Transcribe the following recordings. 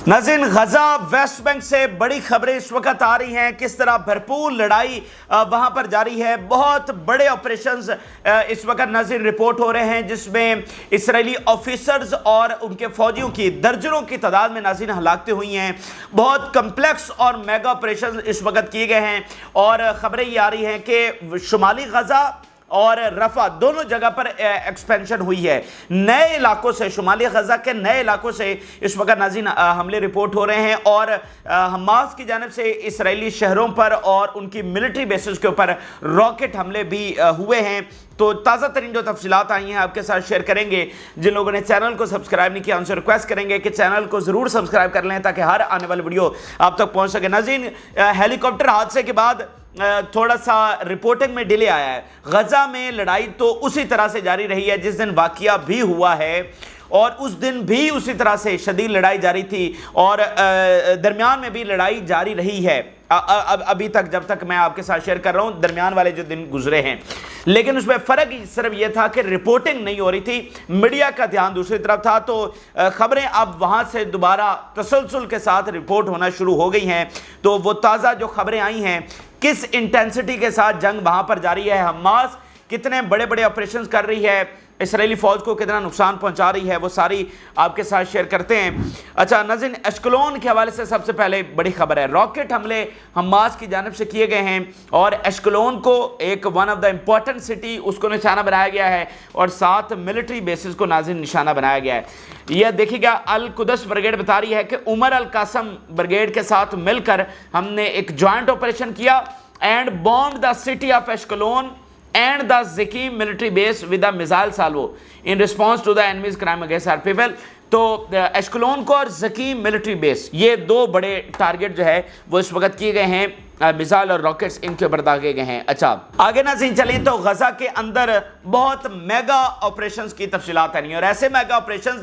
नाज़रीन, गजा West Bank से बड़ी खबरें इस वक्त आ रही हैं। किस तरह भरपूर लड़ाई वहां पर जारी है। बहुत बड़े ऑपरेशंस इस वक्त नाज़रीन रिपोर्ट हो रहे हैं, जिसमें इसराइली ऑफिसर्स और उनके फौजियों की दर्जनों की तादाद में नाज़रीन हलाकतें हुई हैं। बहुत कम्प्लेक्स और मेगा ऑपरेशन इस वक्त किए गए हैं और ख़बरें ये आ रही हैं कि शुमाली गजा और रफा दोनों जगह पर एक्सपेंशन हुई है। नए इलाकों से, शुमाली गजा के नए इलाकों से इस वक्त नाज़रीन हमले रिपोर्ट हो रहे हैं और हमास की जानिब से इसराइली शहरों पर और उनकी मिलिट्री बेसिस के ऊपर रॉकेट हमले भी हुए हैं। तो ताज़ा तरीन जो तफसीलात आई हैं आपके साथ शेयर करेंगे। जिन लोगों ने चैनल को सब्सक्राइब नहीं किया उनसे रिक्वेस्ट करेंगे कि चैनल को ज़रूर सब्सक्राइब कर लें ताकि हर आने वाली वीडियो आप तक पहुँच सके। नाज़रीन, हेलीकॉप्टर हादसे के बाद थोड़ा सा रिपोर्टिंग में डिले आया है। गजा में लड़ाई तो उसी तरह से जारी रही है जिस दिन वाक़या भी हुआ है और उस दिन भी उसी तरह से शदीद लड़ाई जारी थी और दरमियान में भी लड़ाई जारी रही है अभी तक, जब तक मैं आपके साथ शेयर कर रहा हूँ, दरमियान वाले जो दिन गुजरे हैं। लेकिन उसमें फ़र्क सिर्फ ये था कि रिपोर्टिंग नहीं हो रही थी, मीडिया का ध्यान दूसरी तरफ था। तो ख़बरें अब वहाँ से दोबारा तसलसल के साथ रिपोर्ट होना शुरू हो गई हैं। तो वो ताज़ा जो ख़बरें आई हैं, किस इंटेंसिटी के साथ जंग वहाँ पर जारी है, हमास कितने बड़े बड़े ऑपरेशंस कर रही है, इसराइली फ़ौज को कितना नुकसान पहुंचा रही है, वो सारी आपके साथ शेयर करते हैं। अच्छा नाज़रीन, एश्कलोन के हवाले से सबसे पहले बड़ी खबर है। रॉकेट हमले हमास की जानिब से किए गए हैं और एश्कलोन को एक one of the important city उसको निशाना बनाया गया है और साथ मिलिट्री बेसिस को नाज़रीन निशाना बनाया गया है। यह देखिएगा, अल कुदस ब्रिगेड बता रही है कि उमर अल कासम ब्रिगेड के साथ मिलकर हमने एक जॉइंट ऑपरेशन किया and bomb the city of Ashkelon and the Zakim military base with a missile salvo in response to the enemy's crime against our people। तो एश्कलोन को और ज़कीम मिलिट्री बेस, ये दो बड़े टारगेट जो है वो इस वक्त किए गए हैं, मिसाइल और रॉकेट्स इनके ऊपर दागे गए हैं। अच्छा आगे नाज़रीन चलें तो गजा के अंदर बहुत मेगा ऑपरेशंस की तफसीलात नहीं और ऐसे मेगा ऑपरेशंस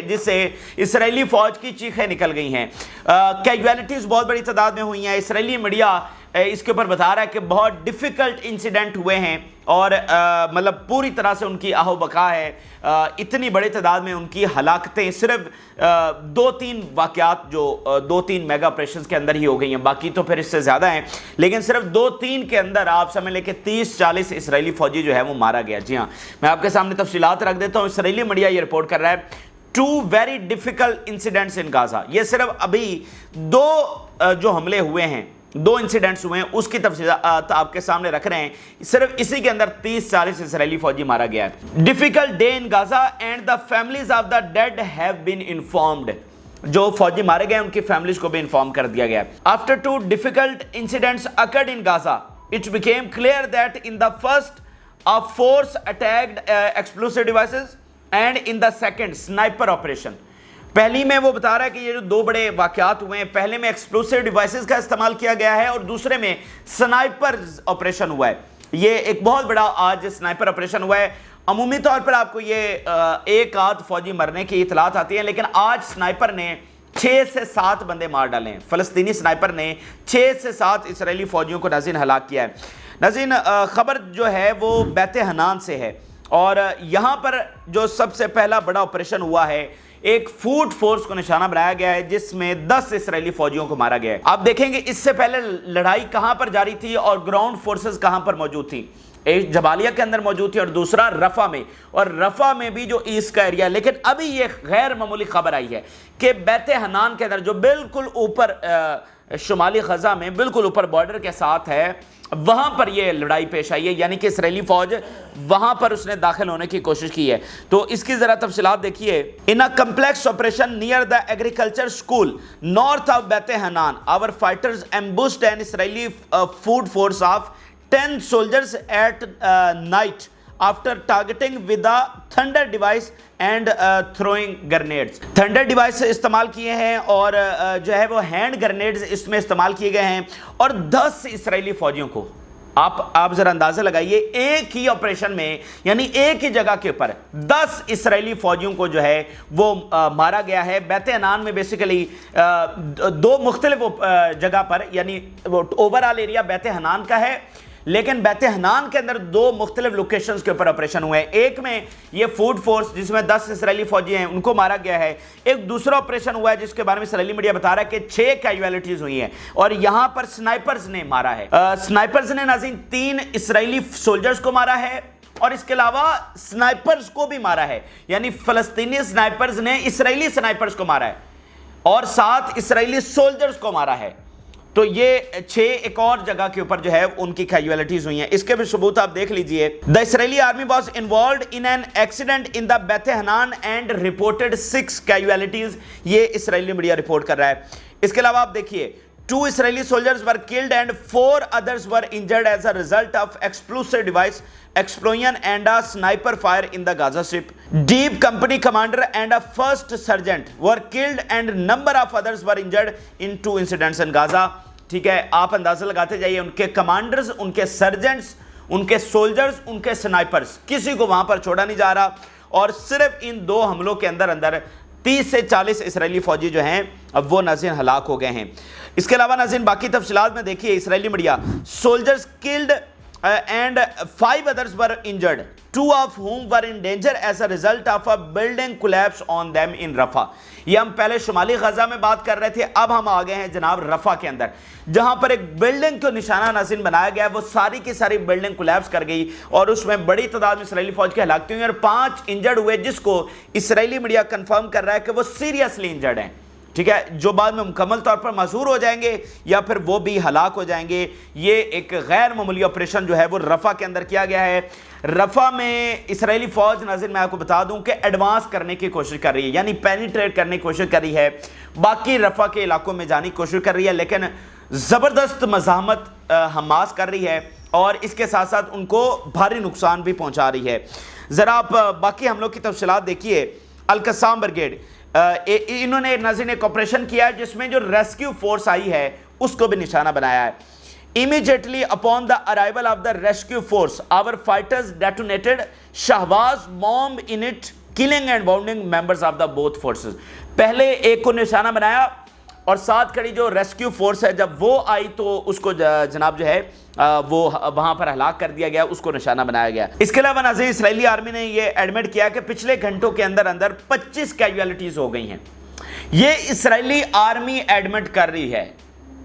जिससे इसराइली फ़ौज की चीखें निकल गई हैं। कैजुअलिटीज़ बहुत बड़ी तादाद में हुई हैं। इसराइली मीडिया इसके ऊपर बता रहा है कि बहुत डिफ़िकल्ट इंसिडेंट हुए हैं और मतलब पूरी तरह से उनकी आहो बका है। इतनी बड़ी तादाद में उनकी हलाकतें सिर्फ 2-3 वाक़यात जो 2-3 मेगा ऑपरेशंस के अंदर ही हो गई हैं, बाकी तो फिर इससे ज़्यादा हैं। लेकिन सिर्फ 2-3 के अंदर आप समझ लें कि 30-40 इसराइली फ़ौजी जो है वो मारा गया। जी हाँ, मैं आपके सामने तफसीलात रख देता हूँ। इसराइली मीडिया ये रिपोर्ट कर रहा है 2 वेरी डिफ़िकल्ट इंसिडेंट्स इन गाज़ा। ये सिर्फ अभी 2 जो हमले हुए हैं, 2 इंसिडेंट्स हुए हैं, उसकी तफसीलात आपके सामने रख रहे हैं। सिर्फ इसी के अंदर 30-40 इसराइली फौजी मारा गया है। Difficult day in Gaza and the families of the dead have been informed. जो फौजी मारे गए उनकी फैमिलीज को भी इन्फॉर्म कर दिया गया। After 2 difficult incidents occurred in Gaza, it became clear that in the first a force attacked explosive devices and in the second sniper operation. पहली में वो बता रहा है कि ये जो 2 बड़े वाक़यात हुए हैं, पहले में एक्सप्लोसिव डिवाइसेस का इस्तेमाल किया गया है और दूसरे में स्नाइपर ऑपरेशन हुआ है। ये एक बहुत बड़ा आज स्नाइपर ऑपरेशन हुआ है। अमूमी तौर पर आपको ये एक आध फौजी मरने की इतलात आती है, लेकिन आज स्नाइपर ने 6 से 7 बंदे मार डाले हैं। फ़लस्तीनी स्नाइपर ने 6 से 7 इसराइली फ़ौजियों को नाज़रीन हलाक किया है। नाज़रीन, ख़बर जो है वो बैत हनान से है और यहाँ पर जो सबसे पहला बड़ा ऑपरेशन हुआ है, एक फूड फोर्स को निशाना बनाया गया है जिसमें 10 इसराइली फौजियों को मारा गया है। आप देखेंगे इससे पहले लड़ाई कहां पर जारी थी और ग्राउंड फोर्सेस कहां पर मौजूद थी। एक जबालिया के अंदर मौजूद थी और दूसरा रफा में, और रफा में भी जो ईस्ट का एरिया। लेकिन अभी ये गैर मामूली खबर आई है कि बैत हनान के अंदर जो बिल्कुल ऊपर शुमाली गजा में बिल्कुल ऊपर बॉर्डर के साथ है, वहां पर यह लड़ाई पेश आई है, यानी कि इसराइली फौज वहां पर उसने दाखिल होने की कोशिश की है। तो इसकी जरा तफसीलात देखिए। In a complex operation near the agriculture school north of Beit Hanan, our fighters ambushed an Israeli foot force of 10 soldiers at night after targeting with a thunder device and throwing grenades। Thunder device इस्तेमाल किए हैं और जो है वो hand grenades इसमें इस्तेमाल किए गए हैं और 10 इसराइली फौजियों को आप जरा अंदाजा लगाइए, एक ही ऑपरेशन में यानी एक ही जगह के ऊपर 10 इसराइली फौजियों को जो है वो मारा गया है। बैत हनान में बेसिकली 2 मुख्तलिफ जगह पर, यानी वो ओवरऑल एरिया बैत हनान का है, لیکن بیت حنان کے اندر 2 مختلف لوکیشنز کے اوپر آپریشن ہوئے ہیں. ایک میں یہ فوڈ فورس جس میں 10 اسرائیلی فوجی ہیں ان کو مارا گیا ہے. ایک دوسرا آپریشن ہوا ہے جس کے بارے میں اسرائیلی میڈیا بتا رہا ہے کہ 6 کیجویلٹیز ہوئی ہیں اور یہاں پر سنائپرز نے مارا ہے. سنائپرز نے ناظرین 3 اسرائیلی سولجرز کو مارا ہے اور اس کے علاوہ سنائپرز کو بھی مارا ہے. یعنی فلسطینی سنائپرز نے اسرائیلی سنائپرز کو مارا ہے اور 7 اسرائیلی سولجرز کو مارا ہے. تو یہ 6 ایک اور جگہ کے اوپر جو ہے ان کی کیجویلٹیز ہوئی ہیں. اس کے بھی ثبوت آپ دیکھ لیجئے. The Israeli army was involved in an accident in the Beit Hanan and reported 6 casualties. یہ اسرائیلی میڈیا رپورٹ کر رہا ہے. اس کے علاوہ آپ دیکھیے 2 Israeli soldiers were killed and 4 others were injured as a result of explosive device explosion and a sniper fire in the Gaza Strip. Deep company commander and a first sergeant were killed and number of others were injured in 2 incidents in Gaza. ٹھیک ہے, آپ اندازہ لگاتے جائیے ان کے commanders, ان کے سرجنٹس, ان کے soldiers, ان کے سنائپرز, کسی کو وہاں پر چھوڑا نہیں جا رہا. اور صرف ان 2 حملوں کے اندر 30 سے 40 اسرائیلی فوجی جو ہیں اب وہ ناظرین ہلاک ہو گئے ہیں. اس کے علاوہ ناظرین باقی تفصیلات میں دیکھیے اسرائیلی media. Soldiers killed and 5 others were injured, 2 of whom were in danger as a result of a building collapse on them in Rafah. یہ ہم پہلے شمالی غزہ میں بات کر رہے تھے, اب ہم آگئے ہیں جناب رفح کے اندر جہاں پر ایک بلڈنگ کو نشانہ ناظرین بنایا گیا. وہ ساری کی ساری بلڈنگ کولیپس کر گئی اور اس میں بڑی تعداد میں اسرائیلی فوج کے ہلاکتیں ہوئی اور 5 انجرڈ ہوئے, جس کو اسرائیلی میڈیا کنفرم کر رہا ہے کہ وہ سیریسلی انجرڈ ہیں. ٹھیک ہے, جو بعد میں مکمل طور پر معذور ہو جائیں گے یا پھر وہ بھی ہلاک ہو جائیں گے. یہ ایک غیر معمولی آپریشن جو ہے وہ رفح کے اندر کیا گیا ہے. رفح میں اسرائیلی فوج ناظرین میں آپ کو بتا دوں کہ ایڈوانس کرنے کی کوشش کر رہی ہے, یعنی پینیٹریٹ کرنے کی کوشش کر رہی ہے, باقی رفح کے علاقوں میں جانے کی کوشش کر رہی ہے, لیکن زبردست مزاحمت حماس کر رہی ہے اور اس کے ساتھ ساتھ ان کو بھاری نقصان بھی پہنچا رہی ہے. ذرا آپ باقی حملوں کی تفصیلات دیکھیے. القسام بریگیڈ انہوں نے ناظرین ایک آپریشن کیا ہے جس میں جو ریسکیو فورس آئی ہے اس کو بھی نشانہ بنایا ہے. Immediately upon the arrival of the rescue force, our fighters detonated Shahbaz bomb in it, killing and wounding members of the both forces. پہلے ایک کو نشانہ بنایا اور ساتھ کھڑی جو ریسکیو فورس ہے جب وہ آئی تو اس کو جناب جو ہے وہ وہاں پر ہلاک کر دیا گیا, اس کو نشانہ بنایا گیا. اس کے علاوہ ناظرین اسرائیلی آرمی نے یہ ایڈمٹ کیا کہ پچھلے گھنٹوں کے اندر 25 کیجویلٹیز ہو گئی ہیں. یہ اسرائیلی آرمی ایڈمٹ کر رہی ہے,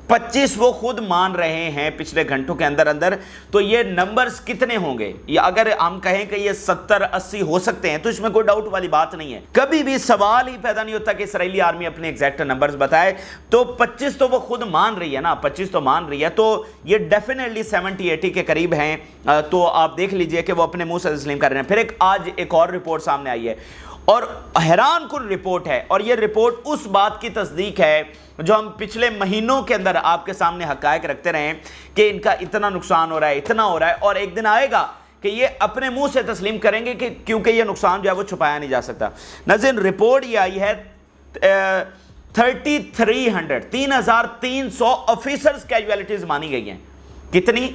25 وہ خود مان رہے ہیں پچھلے گھنٹوں کے اندر. تو یہ نمبرز کتنے ہوں گے؟ یا اگر ہم کہیں کہ یہ 70-80 ہو سکتے ہیں تو اس میں کوئی ڈاؤٹ والی بات نہیں ہے. کبھی بھی سوال ہی پیدا نہیں ہوتا کہ اسرائیلی آرمی اپنے ایگزیکٹ نمبرز بتائے. تو 25 تو وہ خود مان رہی ہے نا, 25 تو مان رہی ہے, تو یہ ڈیفینیٹلی 70-80 کے قریب ہیں. تو آپ دیکھ لیجئے کہ وہ اپنے منہ سے تسلیم کر رہے ہیں. پھر آج ایک اور رپورٹ سامنے آئی ہے اور حیران کن رپورٹ ہے, اور یہ رپورٹ اس بات کی تصدیق ہے جو ہم پچھلے مہینوں کے اندر آپ کے سامنے حقائق رکھتے رہے ہیں کہ ان کا اتنا نقصان ہو رہا ہے, اتنا ہو رہا ہے, اور ایک دن آئے گا کہ یہ اپنے منہ سے تسلیم کریں گے کہ کیونکہ یہ نقصان جو ہے وہ چھپایا نہیں جا سکتا. ناظرین رپورٹ یہ آئی ہے 3,300 آفیسرز کیجویلٹیز مانی گئی ہیں. کتنی؟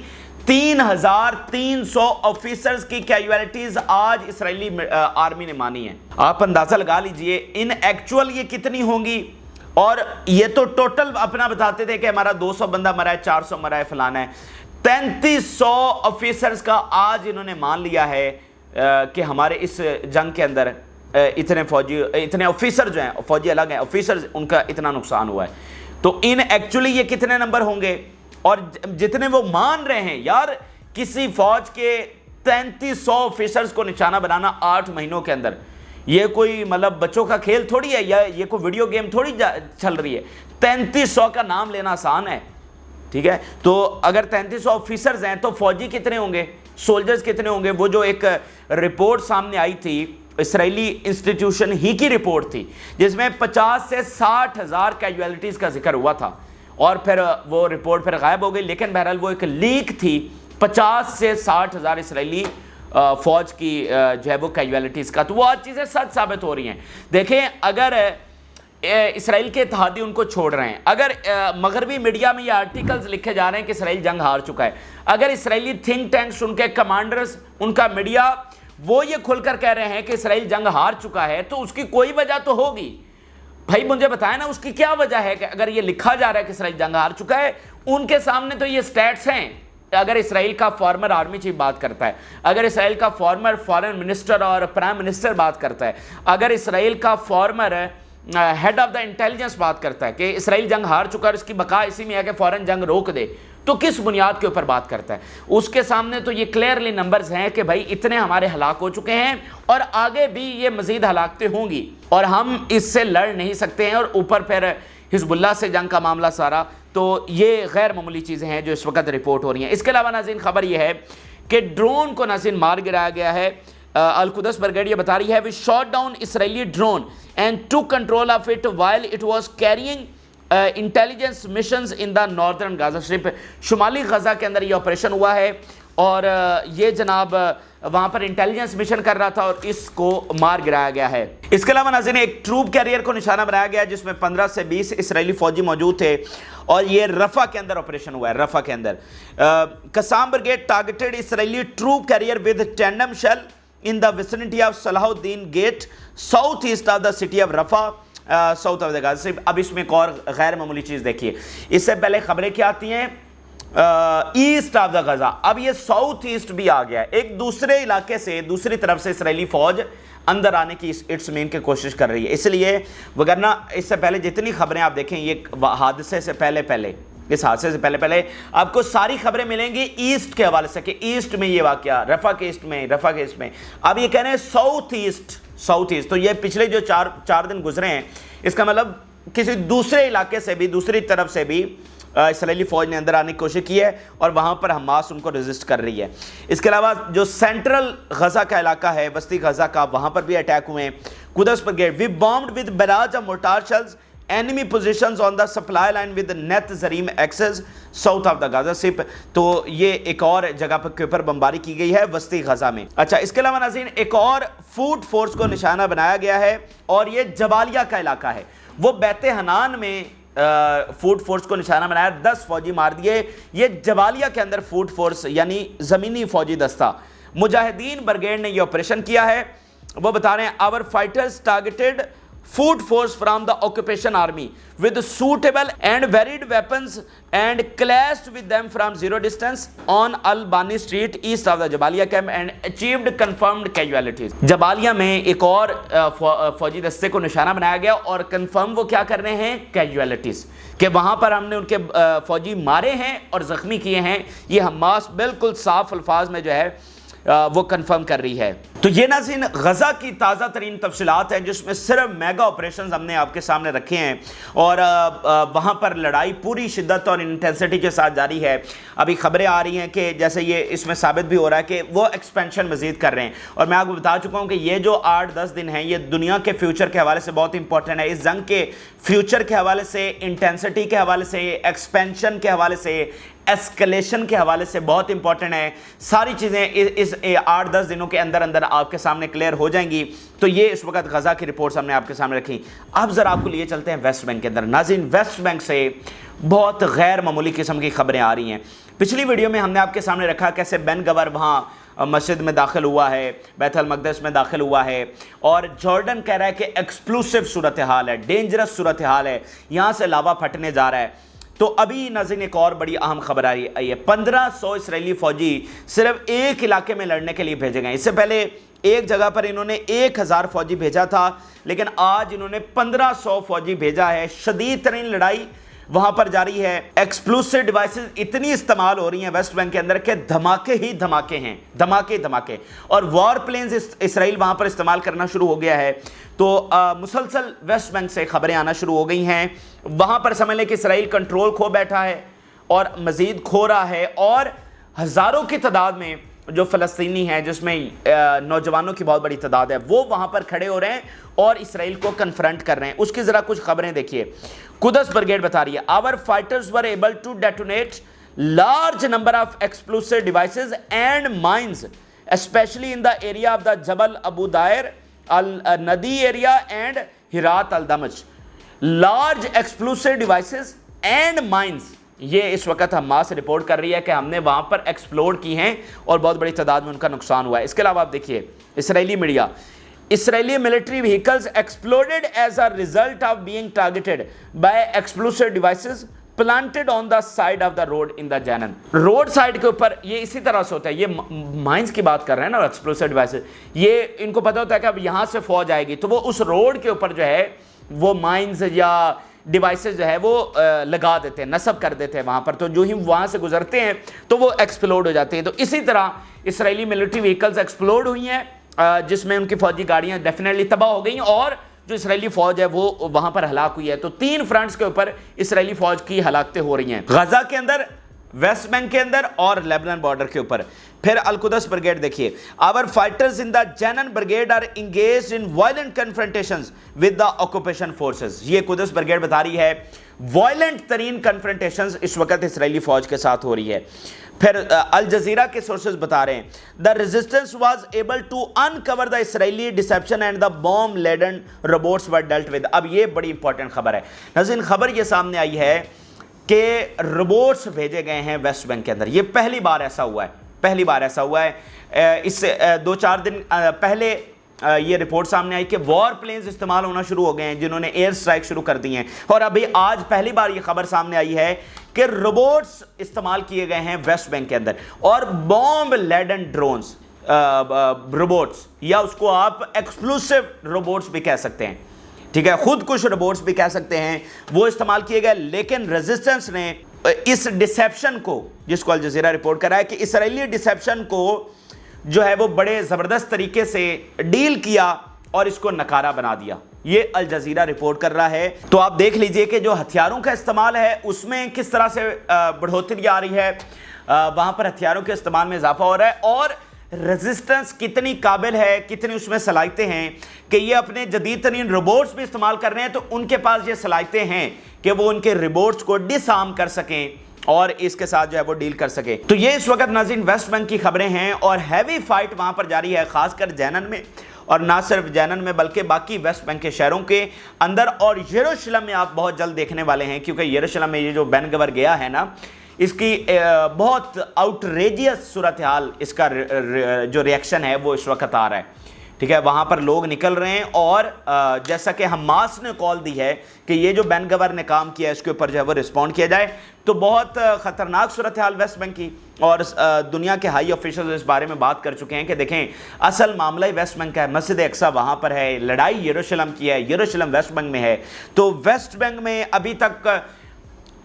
3,300 آفیسرز کی کیجویلٹیز آج اسرائیلی آرمی نے مانی ہیں. آپ اندازہ لگا لیجئے ان ایکچول یہ کتنی ہوں گی. اور یہ تو ٹوٹل اپنا بتاتے تھے کہ ہمارا 200 بندہ مرا ہے, 400 مرا ہے, فلانا ہے. 3,300 آفیسرز کا آج انہوں نے مان لیا ہے کہ ہمارے اس جنگ کے اندر اتنے فوجی, اتنے آفیسر جو ہیں, فوجی الگ ہیں, آفیسرز ان کا اتنا نقصان ہوا ہے. تو ان ایکچولی یہ کتنے نمبر ہوں گے؟ اور جتنے وہ مان رہے ہیں, یار کسی فوج کے 3,300 آفیسرز کو نشانہ بنانا 8 مہینوں کے اندر, یہ کوئی مطلب بچوں کا کھیل تھوڑی ہے, یا یہ کوئی ویڈیو گیم تھوڑی چل رہی ہے. 3,300 کا نام لینا آسان ہے. ٹھیک ہے, تو اگر 3,300 آفیسرز ہیں تو فوجی کتنے ہوں گے, سولجرز کتنے ہوں گے؟ وہ جو ایک رپورٹ سامنے آئی تھی اسرائیلی انسٹیٹیوشن ہی کی رپورٹ تھی جس میں 50 سے 60 ہزار کیجویلٹیز کا ذکر ہوا تھا, اور پھر وہ رپورٹ پھر غائب ہو گئی. لیکن بہرحال وہ ایک لیک تھی, 50 سے 60 ہزار اسرائیلی فوج کی جو ہے وہ کیجویلٹیز کا. تو وہ آج چیزیں سچ ثابت ہو رہی ہیں. دیکھیں اگر اسرائیل کے اتحادی ان کو چھوڑ رہے ہیں, اگر مغربی میڈیا میں یہ آرٹیکلز لکھے جا رہے ہیں کہ اسرائیل جنگ ہار چکا ہے, اگر اسرائیلی تھنک ٹینکس, ان کے کمانڈرز, ان کا میڈیا وہ یہ کھل کر کہہ رہے ہیں کہ اسرائیل جنگ ہار چکا ہے, تو اس کی کوئی وجہ تو ہوگی. بھائی مجھے بتائیں نا اس کی کیا وجہ ہے کہ اگر یہ لکھا جا رہا ہے کہ اسرائیل جنگ ہار چکا ہے. ان کے سامنے تو یہ سٹیٹس ہیں, अगर इसराइल का फॉर्मर आर्मी चीफ बात करता है, अगर इसराइल का फॉर्मर फॉरेन मिनिस्टर और प्राइम मिनिस्टर बात करता है, अगर इसराइल का farmer head of the intelligence बात करता है कि इसराइल जंग हार चुका है, इसकी बका इसी में है कि फौरन जंग रोक दे, तो किस बुनियाद के ऊपर बात करता है? उसके सामने तो ये क्लियरली नंबर्स हैं कि भाई इतने हमारे हलाक हो चुके हैं और आगे भी ये मजीद हलाकतें होंगी और हम इससे लड़ नहीं सकते हैं, और ऊपर फिर हिजबुल्लाह से जंग का मामला सारा, तो ये गैर मामूली चीज़ें हैं जो इस वक्त रिपोर्ट हो रही हैं। इसके अलावा नाज़रीन खबर यह है कि ड्रोन को नाज़रीन मार गिराया गया है। अल-कुद्स ब्रिगेड ये बता रही है, we shot down Israeli drone and took control of it while it was carrying intelligence missions in the northern Gaza strip. शुमाली गजा के अंदर ये ऑपरेशन हुआ है और ये जनाब वहाँ पर इंटेलिजेंस मिशन कर रहा था और इसको मार गिराया गया है। इसके अलावा नाज़रीन एक ट्रूप कैरियर को निशाना बनाया गया जिसमें 15 से 20 इसराइली फौजी मौजूद थे और ये रफा के अंदर ऑपरेशन हुआ है। रफा के अंदर Qassam brigade targeted Israeli troop carrier with tandem shell in the vicinity of Salahuddin Gate, southeast of the city of Rafah, south of the Gaza. अब इसमें एक और गैर मामूली चीज़ देखिए, इससे पहले खबरें क्या आती हैं ईस्ट ऑफ द गजा, अब ये साउथ ईस्ट भी आ गया, एक दूसरे इलाके से दूसरी तरफ से इसराइली फौज अंदर आने की इट्स मीन की कोशिश कर रही है। इसलिए वगरना इससे पहले जितनी खबरें आप देखें, ये हादसे से पहले इस हादसे से पहले आपको सारी खबरें मिलेंगी ईस्ट के हवाले से कि ईस्ट में ये वाकया, रफा के ईस्ट में। अब ये कह रहे हैं साउथ ईस्ट, तो ये पिछले जो चार दिन गुजरे हैं, इसका मतलब किसी दूसरे इलाके से भी, दूसरी तरफ से भी इसराइली फौज ने अंदर आने की कोशिश की है और वहाँ पर हमास उनको रेजिस्ट कर रही है। इसके अलावा जो सेंट्रल गजा का इलाका है, वस्ती गजा का, वहाँ पर भी अटैक हुए हैं। Quds brigade we bombed with barrage of mortar shells enemy positions on the supply line with Net Zarim access south of the Gaza Strip। तो ये एक और जगह पर के ऊपर बमबारी की गई है वस्ती गजा में। अच्छा, इसके अलावा नाज़रीन एक और फूड फोर्स को निशाना बनाया गया है और ये जबालिया का इलाका है। वो बैत हनान में फूड फोर्स को निशाना बनाया, 10 फौजी मार दिए। ये जबालिया के अंदर फूड फोर्स यानी ज़मीनी फौजी दस्ता मुजाहिदीन ब्रिगेड ने ये ऑपरेशन किया है। वो बता रहे हैं, our fighters targeted food force from the occupation army with suitable and varied weapons and clashed with them from zero distance on Al-Bani Street east of the Jabalia camp and achieved confirmed casualties। Jabalia में एक और फौजी दस्ते को निशाना बनाया गया और कंफर्म वो क्या कर रहे हैं, कैजुअलिटीज, कि वहाँ पर हमने उनके फौजी मारे हैं और ज़ख्मी किए हैं। ये हमास बिल्कुल साफ अल्फाज में जो है वो कंफर्म कर रही है। तो ये नाज़रीन गजा की ताज़ा तरीन तफसीलात हैं जिसमें सिर्फ मेगा ऑपरेशन हमने आपके सामने रखे हैं और वहाँ पर लड़ाई पूरी शिद्दत और इंटेंसिटी के साथ जारी है। अभी खबरें आ रही हैं कि जैसे ये इसमें साबित भी हो रहा है कि वो एक्सपेंशन मज़ीद कर रहे हैं और मैं आपको बता चुका हूँ कि ये जो 8-10 दिन हैं ये दुनिया के फ्यूचर के हवाले से बहुत इंपॉर्टेंट है। इस जंग के फ्यूचर के हवाले से, इंटेंसिटी के हवाले से, एक्सपेंशन के हवाले से, एस्केलेशन के हवाले से बहुत इंपॉर्टेंट है। सारी चीज़ें इस 8-10 दिनों के अंदर आपके सामने क्लियर हो जाएंगी। तो ये इस वक्त गजा की रिपोर्ट्स हमने आपके सामने रखी। अब ज़रा आपको लिए चलते हैं वेस्ट बैंक के अंदर। नाज़रीन, वेस्ट बैंक से बहुत गैर मामूली किस्म की खबरें आ रही हैं। पिछली वीडियो में हमने आपके सामने रखा कैसे बेन गवर वहाँ मस्जिद में दाखिल हुआ है, बैतुल मक़दस में दाखिल हुआ है और जॉर्डन कह रहा है कि एक्सप्लोसिव सूरत हाल है, डेंजरस सूरत हाल है, यहाँ से लावा फटने जा रहा है। तो अभी नाज़रीन एक और बड़ी अहम खबर आई है, 1500 इसराइली फौजी सिर्फ एक इलाके में लड़ने के लिए भेजे गए। इससे पहले एक जगह पर इन्होंने 1000 फौजी भेजा था, लेकिन आज इन्होंने 1500 फौजी भेजा है। शदीद तरीन लड़ाई वहां पर जारी है। एक्सप्लोसिव डिवाइसेस इतनी इस्तेमाल हो रही हैं वेस्ट बैंक के अंदर के धमाके ही धमाके हैं, धमाके और वॉर प्लेन्स इसराइल वहां पर इस्तेमाल करना शुरू हो गया है। तो मुसलसल वेस्ट बैंक से खबरें आना शुरू हो गई हैं। वहां पर समझ लें कि इसराइल कंट्रोल खो बैठा है और मजीद खो रहा है और हज़ारों की तादाद में जो फ़लस्तीनी हैं, जिसमें नौजवानों की बहुत बड़ी तादाद है, वो वहाँ पर खड़े हो रहे हैं और इसराइल को कन्फ्रंट कर रहे हैं। उसकी ज़रा कुछ खबरें देखिए। कुद्स ब्रिगेड बता रही है, our fighters were able to detonate large number of explosive devices and mines specially in the area of the Jabal Abu Dayr al Nadi area and Hirat al Damj. Large explosive devices and mines, ये इस वक्त Hamas report कर रही है कि हमने वहाँ पर एक्सप्लोड की हैं और बहुत बड़ी तादाद में उनका नुकसान हुआ है। इसके अलावा आप देखिए Israeli media, Israeli military vehicles exploded as a result of being targeted by explosive devices planted on the side of the road in the Jenin. Road side के ऊपर ये इसी तरह से होता है, ये माइंस की बात कर रहे हैं ना, एक्सप्लोसिव डिवाइसेस, ये इनको पता होता है कि अब यहाँ से फौज आएगी तो वो उस रोड के ऊपर जो है वो माइंस या डिवाइसेस जो है वो लगा देते हैं, नस्ब कर देते हैं वहाँ पर, तो जो ही वहाँ से गुजरते हैं तो वो एक्सप्लोड हो जाते हैं। तो इसी तरह इसराइली मिलिट्री व्हीकल्स एक्सप्लोड हुई हैं जिसमें उनकी फौजी गाड़ियाँ डेफिनेटली तबाह हो गई और जो इसराइली फौज है वो वहाँ पर हलाक हुई है। तो 3 फ्रंट्स के ऊपर इसराइली फौज की हलाकतें हो रही हैं, गजा के अंदर, वेस्ट बैंक के अंदर और लेबनान बॉर्डर के ऊपर। फिर अल-कुदस ब्रिगेड देखिए, our fighters in the Jenin brigade are engaged in violent confrontations with the occupation forces. ये कुदस ब्रिगेड बता रही है वायलेंट तरीन कन्फ्रंटेशंस इस वक्त इसराइली फौज के साथ हो रही है। फिर अल जजीरा के सोर्सेज बता रहे हैं the resistance was able to uncover the Israeli deception and the bomb laden robots were dealt with. अब ये बड़ी इंपॉर्टेंट खबर है नाज़रीन, खबर ये सामने आई है कि रोबोट्स भेजे गए हैं वेस्ट बैंक के अंदर। ये पहली बार ऐसा हुआ है, पहली बार ऐसा हुआ है। इससे 2-4 दिन पहले ये रिपोर्ट सामने आई कि वॉर प्लेन्स इस्तेमाल होना शुरू हो गए हैं जिन्होंने एयर स्ट्राइक शुरू कर दी हैं, और अभी आज पहली बार ये खबर सामने आई है कि रोबोट्स इस्तेमाल किए गए हैं वेस्ट बैंक के अंदर, और बॉम्ब लेडन ड्रोन्स रोबोट्स, या उसको आप एक्सप्लोसिव रोबोट्स भी कह सकते हैं, ठीक है, खुद कुछ रोबोट्स भी कह सकते हैं, वो इस्तेमाल किए गए। लेकिन रेजिस्टेंस ने इस डिसेप्शन को, जिसको अल जजीरा रिपोर्ट कर रहा है कि इसराइली डिसेप्शन को जो है वो बड़े ज़बरदस्त तरीके से डील किया और इसको नकारा बना दिया, ये अल जजीरा रिपोर्ट कर रहा है। तो आप देख लीजिए कि जो हथियारों का इस्तेमाल है उसमें किस तरह से बढ़ोतरी आ रही है, वहाँ पर हथियारों के इस्तेमाल में इजाफा हो रहा है, और रेजिस्टेंस कितनी काबिल है, कितनी उसमें सलाहियतें हैं कि ये अपने जदीद तरीन रोबोट्स भी इस्तेमाल कर रहे हैं, तो उनके पास ये सलाहियतें हैं कि वो उनके रोबोट्स को डिसआर्म कर सकें और इसके साथ जो है वो डील कर सके। तो ये इस वक्त नाज़रीन वेस्ट बैंक की खबरें हैं और हैवी फाइट वहाँ पर जारी है, खासकर जेनिन में, और ना सिर्फ जेनिन में बल्कि बाकी वेस्ट बैंक के शहरों के अंदर, और यरूशलेम में आप बहुत जल्द देखने वाले हैं, क्योंकि यरूशलेम में ये जो बेन गवर गया है ना, इसकी बहुत आउटरेजियस सूरत हाल, इसका जो रिएक्शन है वो इस वक्त आ रहा है, ठीक है। वहाँ पर लोग निकल रहे हैं, और जैसा कि हमास ने कॉल दी है कि ये जो बेन गवर ने काम किया है इसके ऊपर जो है वो रिस्पॉन्ड किया जाए, तो बहुत ख़तरनाक सूरत हाल वेस्ट बैंक की, और दुनिया के हाई ऑफिशियल इस बारे में बात कर चुके हैं कि देखें असल मामला ही वेस्ट बैंक का है, मस्जिद अक्सा वहाँ पर है, लड़ाई यरूशलेम की है, यरूशलेम वेस्ट बैंक में है। तो वेस्ट बैंक में अभी तक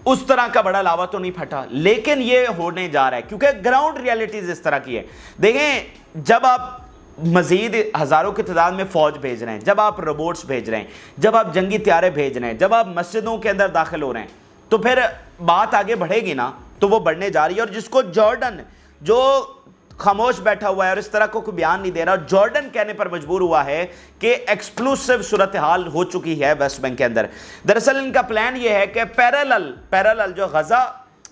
उस तरह का बड़ा लावा तो नहीं फटा, लेकिन ये होने जा रहा है क्योंकि ग्राउंड रियलिटीज़ इस तरह की है। देखें, जब आप मजीद हज़ारों की तादाद में फ़ौज भेज रहे हैं, जब आप रोबोट्स भेज रहे हैं, जब आप जंगी त्यारे भेज रहे हैं, जब आप मस्जिदों के अंदर दाखिल हो रहे हैं, तो फिर बात आगे बढ़ेगी ना, तो वो बढ़ने जा रही है। और जिसको जॉर्डन, जो खामोश बैठा हुआ है और इस तरह को कोई बयान नहीं दे रहा, जॉर्डन कहने पर मजबूर हुआ है कि एक्सप्लोसिव सूरत हाल हो चुकी है वेस्ट बैंक के अंदर। दरअसल इनका प्लान ये है कि पैरेलल जो गजा,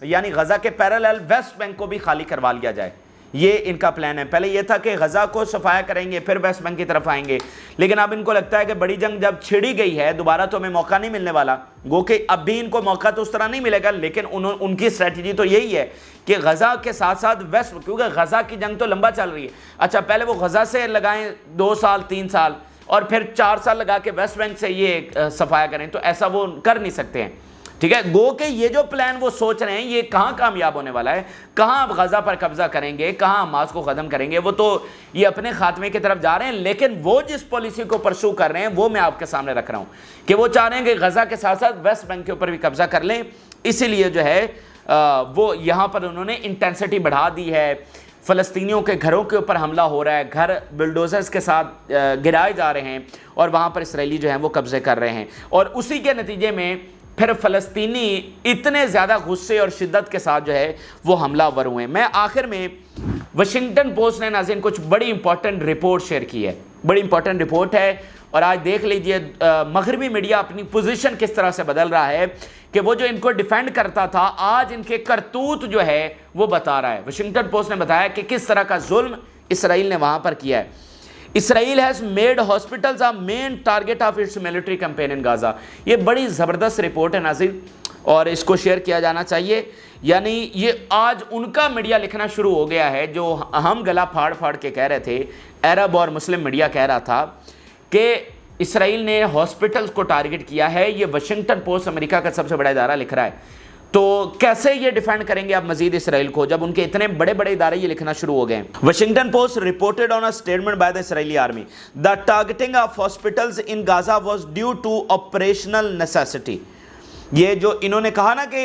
यानी गजा के पैरेलल वेस्ट बैंक को भी खाली करवा लिया जाए, ये इनका प्लान है। पहले ये था कि गजा को सफाया करेंगे फिर वेस्ट बैंक की तरफ आएंगे, लेकिन अब इनको लगता है कि बड़ी जंग जब छिड़ी गई है दोबारा तो हमें मौका नहीं मिलने वाला, गो कि अब भी इनको मौका तो उस तरह नहीं मिलेगा, लेकिन उनकी स्ट्रेटजी तो यही है कि गजा के साथ साथ वेस्ट, क्योंकि गजा की जंग तो लंबा चल रही है। अच्छा, पहले वो गजा से लगाएं 2 साल 3 साल और फिर 4 साल लगा के वेस्ट बैंक से ये सफाया करें, तो ऐसा वो कर नहीं सकते हैं, ठीक है। गो के ये जो प्लान वो सोच रहे हैं ये कहाँ कामयाब होने वाला है, कहाँ आप गजा पर कब्जा करेंगे, कहाँ हमास को ख़त्म करेंगे, वो तो ये अपने खात्मे की तरफ जा रहे हैं। लेकिन वो जिस पॉलिसी को परसू कर रहे हैं वो मैं आपके सामने रख रहा हूँ कि वो चाह रहे हैं कि गजा के साथ साथ वेस्ट बैंक के ऊपर भी कब्जा कर लें। इसीलिए जो है वो यहाँ पर उन्होंने इंटेंसिटी बढ़ा दी है, फ़लस्तीनियों के घरों के ऊपर हमला हो रहा है, घर बुलडोज़र्स के साथ गिराए जा रहे हैं और वहाँ पर इसराइली जो हैं वो कब्ज़े कर रहे हैं, और उसी के नतीजे में फिर फ़लस्तीनी इतने ज़्यादा गुस्से और शिद्दत के साथ जो है वो हमलावर हुए हैं। मैं आखिर में, वाशिंगटन पोस्ट ने नाज़रीन कुछ बड़ी इंपॉर्टेंट रिपोर्ट शेयर की है, बड़ी इंपॉर्टेंट रिपोर्ट है, और आज देख लीजिए मगरबी मीडिया अपनी पोजीशन किस तरह से बदल रहा है कि वो जो इनको डिफेंड करता था आज इनके करतूत जो है वो बता रहा है। वाशिंगटन पोस्ट ने बताया कि किस तरह का जुल्म इसराइल ने वहाँ पर किया है। Israel has made hospitals a main target of its military campaign in Gaza. ये बड़ी ज़बरदस्त रिपोर्ट है नाज़रीन, और इसको शेयर किया जाना चाहिए। यानी ये आज उनका मीडिया लिखना शुरू हो गया है जो हम गला फाड़ फाड़ के कह रहे थे, अरब और मुस्लिम मीडिया कह रहा था कि इसराइल ने हॉस्पिटल्स को टारगेट किया है। ये वाशिंगटन पोस्ट अमेरिका का सबसे बड़ा इदारा लिख रहा है। तो कैसे ये डिफेंड करेंगे अब मजीद इसराइल को जब उनके इतने बड़े बड़े इदारे ये लिखना शुरू हो गए हैं। Washington Post reported on a statement by the Israeli army the targeting of hospitals in Gaza was due to operational necessity. ये जो इन्होंने कहा ना कि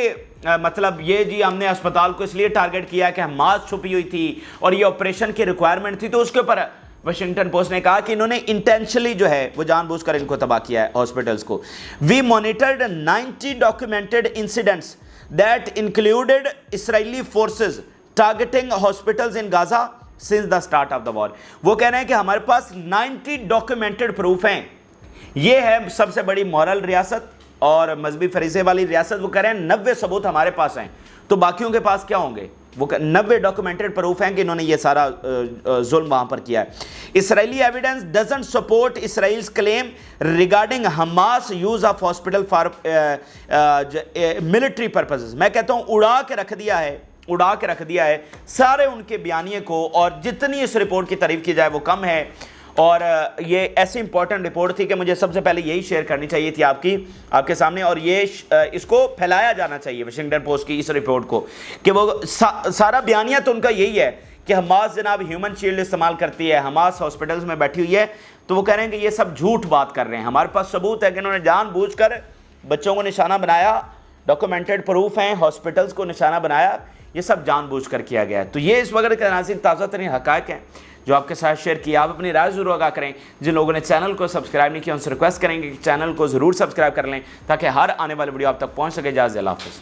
मतलब ये जी हमने अस्पताल को इसलिए टारगेट किया कि हमास छुपी हुई थी और ये ऑपरेशन की रिक्वायरमेंट थी, तो उसके ऊपर वाशिंगटन पोस्ट ने कहा कि इन्होंने इंटेंशनली जो है वो जानबूझकर इनको तबाह किया है हॉस्पिटल्स को। We monitored 90 documented incidents that included Israeli forces targeting hospitals in Gaza since the start of the war. वो कह रहे हैं कि हमारे पास 90 डॉक्यूमेंटेड प्रूफ हैं। ये है सबसे बड़ी मॉरल रियासत और मजहबी फरीजे वाली रियासत। वो कह रहे हैं 90 सबूत हमारे पास हैं, तो बाकियों के पास क्या होंगे? वो 90 डॉक्यूमेंटेड प्रूफ हैं कि इन्होंने ये सारा जुल्म वहाँ पर किया है। Israeli evidence doesn't support Israel's claim regarding Hamas use of hospital for military purposes. मैं कहता हूँ उड़ा के रख दिया है सारे उनके बयानिए को, और जितनी इस रिपोर्ट की तारीफ की जाए वो कम है। और ये ऐसी इंपॉर्टेंट रिपोर्ट थी कि मुझे सबसे पहले यही शेयर करनी चाहिए थी आपके सामने, और ये इसको फैलाया जाना चाहिए वाशिंगटन पोस्ट की इस रिपोर्ट को, कि वो सारा बयानिया तो उनका यही है कि हमास जनाब ह्यूमन शील्ड इस्तेमाल करती है, हमास हॉस्पिटल्स में बैठी हुई है। तो वो कह रहे हैं कि ये सब झूठ बात कर रहे हैं। हमारे पास सबूत है कि इन्होंने जानबूझकर बच्चों को निशाना बनाया, डॉक्यूमेंटेड प्रूफ हैं, हॉस्पिटल्स को निशाना बनाया, ये सब जानबूझकर किया गया है। तो ये इस वक्त के नाज़रीन ताज़ा तरीन हक़ाइक़ हैं जो आपके साथ शेयर किया। आप अपनी राय ज़रूर आगाह करें। जिन लोगों ने चैनल को सब्सक्राइब नहीं किया उनसे रिक्वेस्ट करेंगे कि चैनल को ज़रूर सब्सक्राइब कर लें ताकि हर आने वाली वीडियो आप तक पहुँच सके। इजाज़त, अल्लाह हाफ़िज़।